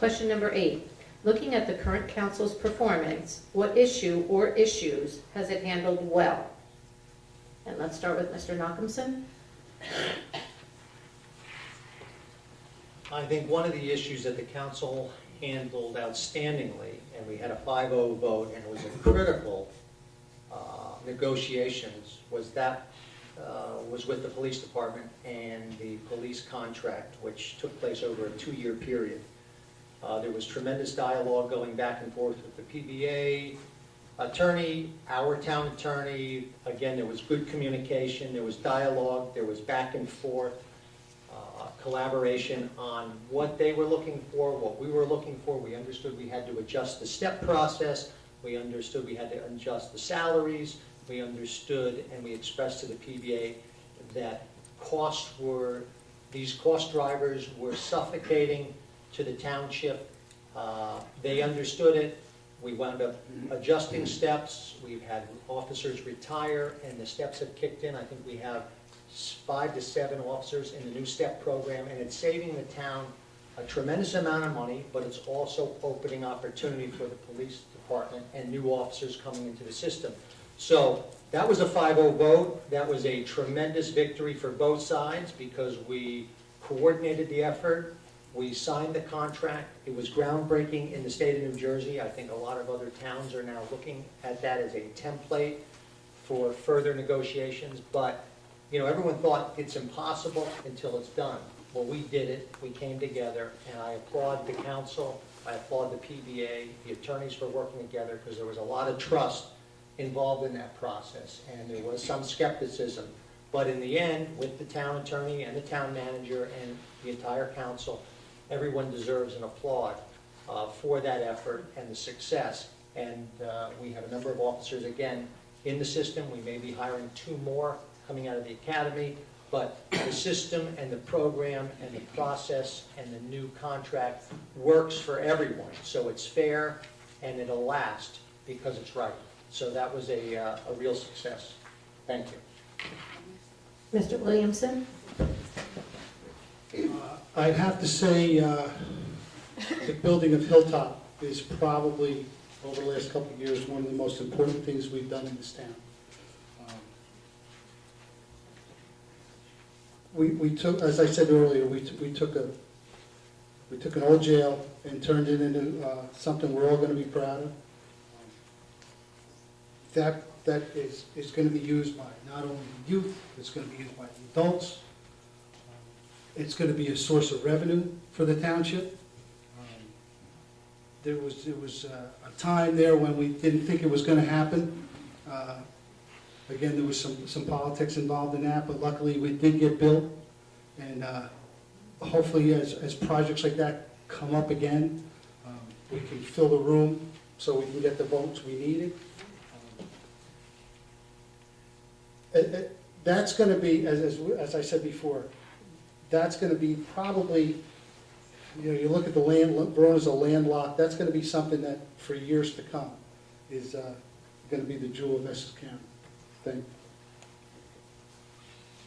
Question number 8. Looking at the current council's performance, what issue or issues has it handled well? And let's start with Mr. Nachumson. I think one of the issues that the council handled outstandingly, and we had a 5-0 vote, and it was a critical negotiations, was with the police department and the police contract, which took place over a 2-year period. There was tremendous dialogue going back and forth with the PBA attorney, our town attorney. Again, there was good communication, there was dialogue, there was back and forth, collaboration on what they were looking for, what we were looking for. We understood we had to adjust the step process. We understood we had to adjust the salaries. We understood and we expressed to the PBA that these cost drivers were suffocating to the township. They understood it. We wound up adjusting steps. We've had officers retire and the steps have kicked in. I think we have 5 to 7 officers in the new step program, and it's saving the town a tremendous amount of money, but it's also opening opportunity for the police department and new officers coming into the system. So that was a 5-0 vote. That was a tremendous victory for both sides because we coordinated the effort. We signed the contract. It was groundbreaking in the state of New Jersey. I think a lot of other towns are now looking at that as a template for further negotiations. But, you know, everyone thought it's impossible until it's done. Well, we did it. We came together, and I applaud the council. I applaud the PBA, the attorneys for working together because there was a lot of trust involved in that process, and there was some skepticism. But in the end, with the town attorney and the town manager and the entire council, everyone deserves an applaud for that effort and the success. And we have a number of officers, again, in the system. We may be hiring 2 more coming out of the academy, but the system and the program and the process and the new contract works for everyone. So it's fair and it'll last because it's right. So that was a real success. Thank you. Mr. Williamson. I'd have to say the building of Hilltop is probably, over the last couple of years, one of the most important things we've done in this town. We took, as I said earlier, we took an old jail and turned it into something we're all going to be proud of. That is going to be used by not only the youth, it's going to be used by the adults. It's going to be a source of revenue for the township. There was a time there when we didn't think it was going to happen. Again, there was some politics involved in that, but luckily we did get built. And hopefully as projects like that come up again, we can fill the room so we can get the votes we needed. That's going to be, as I said before, that's going to be probably, you know, you look at the land, Verona's a landlocked, that's going to be something that for years to come is going to be the jewel of Essex County. Thank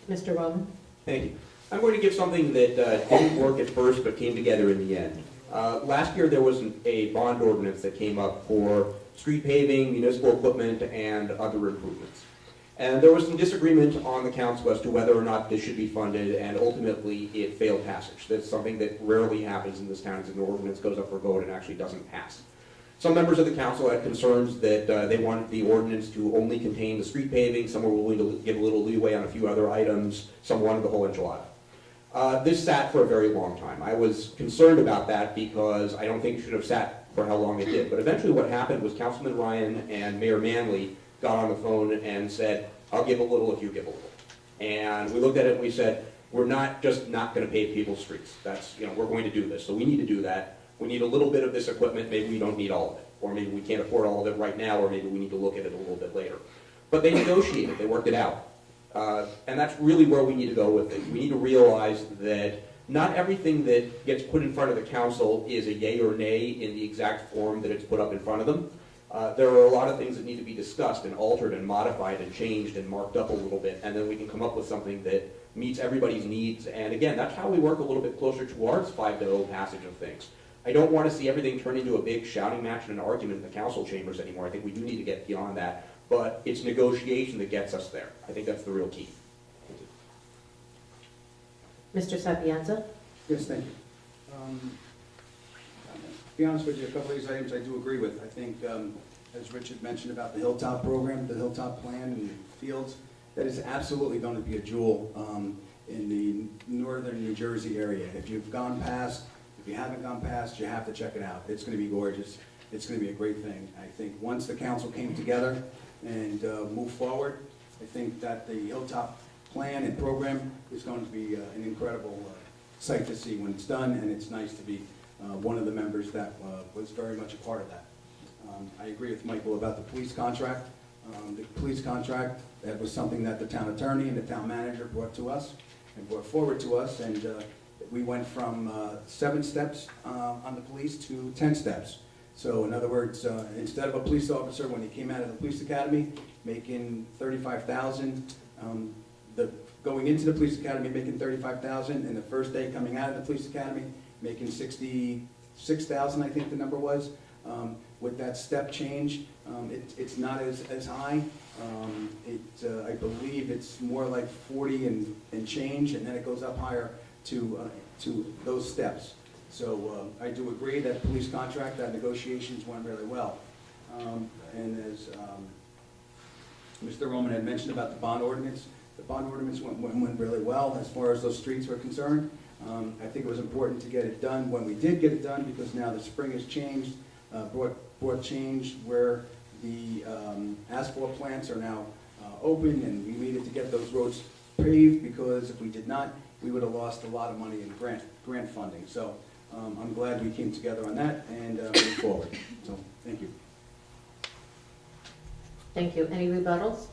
you. Mr. Roman. Thank you. I'm going to give something that didn't work at first but came together in the end. Last year there was a bond ordinance that came up for street paving, municipal equipment, and other improvements. And there was some disagreement on the council as to whether or not this should be funded, and ultimately it failed passage. That's something that rarely happens in this town, is an ordinance goes up for vote and actually doesn't pass. Some members of the council had concerns that they wanted the ordinance to only contain the street paving. Some were willing to give a little leeway on a few other items. Some wanted the whole enchilada. This sat for a very long time. I was concerned about that because I don't think it should have sat for how long it did. But eventually what happened was Councilman Ryan and Mayor Manley got on the phone and said, I'll give a little if you give a little. And we looked at it and we said, we're not just not going to pave people's streets. That's, you know, we're going to do this. So we need to do that. We need a little bit of this equipment. Maybe we don't need all of it. Or maybe we can't afford all of it right now, or maybe we need to look at it a little bit later. But they negotiated. They worked it out. And that's really where we need to go with it. We need to realize that not everything that gets put in front of the council is a yay or nay in the exact form that it's put up in front of them. There are a lot of things that need to be discussed and altered and modified and changed and marked up a little bit, and then we can come up with something that meets everybody's needs. And again, that's how we work a little bit closer towards 5-0 passage of things. I don't want to see everything turn into a big shouting match and an argument in the council chambers anymore. I think we do need to get beyond that, but it's negotiation that gets us there. I think that's the real key. Mr. Sapienza? Yes, thank you. To be honest with you, a couple of these items I do agree with. I think, as Richard mentioned about the Hilltop program, the Hilltop plan and fields, that is absolutely going to be a jewel in the northern New Jersey area. If you've gone past, if you haven't gone past, you have to check it out. It's going to be gorgeous. It's going to be a great thing. I think once the council came together and moved forward, I think that the Hilltop plan and program is going to be an incredible sight to see when it's done, and it's nice to be one of the members that was very much a part of that. I agree with Michael about the police contract. The police contract, that was something that the town attorney and the town manager brought to us and brought forward to us, and we went from 7 steps on the police to 10 steps. So in other words, instead of a police officer, when he came out of the police academy, making $35,000, going into the police academy making $35,000, and the first day coming out of the police academy making $66,000, I think the number was. With that step change, it's not as high. I believe it's more like 40 and change, and then it goes up higher to those steps. So I do agree that police contract, that negotiations went really well. And as Mr. Roman had mentioned about the bond ordinance went really well as far as those streets were concerned. I think it was important to get it done when we did get it done, because now the spring has changed, brought change where the asphalt plants are now open, and we needed to get those roads paved, because if we did not, we would have lost a lot of money in grant funding. So I'm glad we came together on that and moved forward. So thank you. Thank you. Any rebuttals?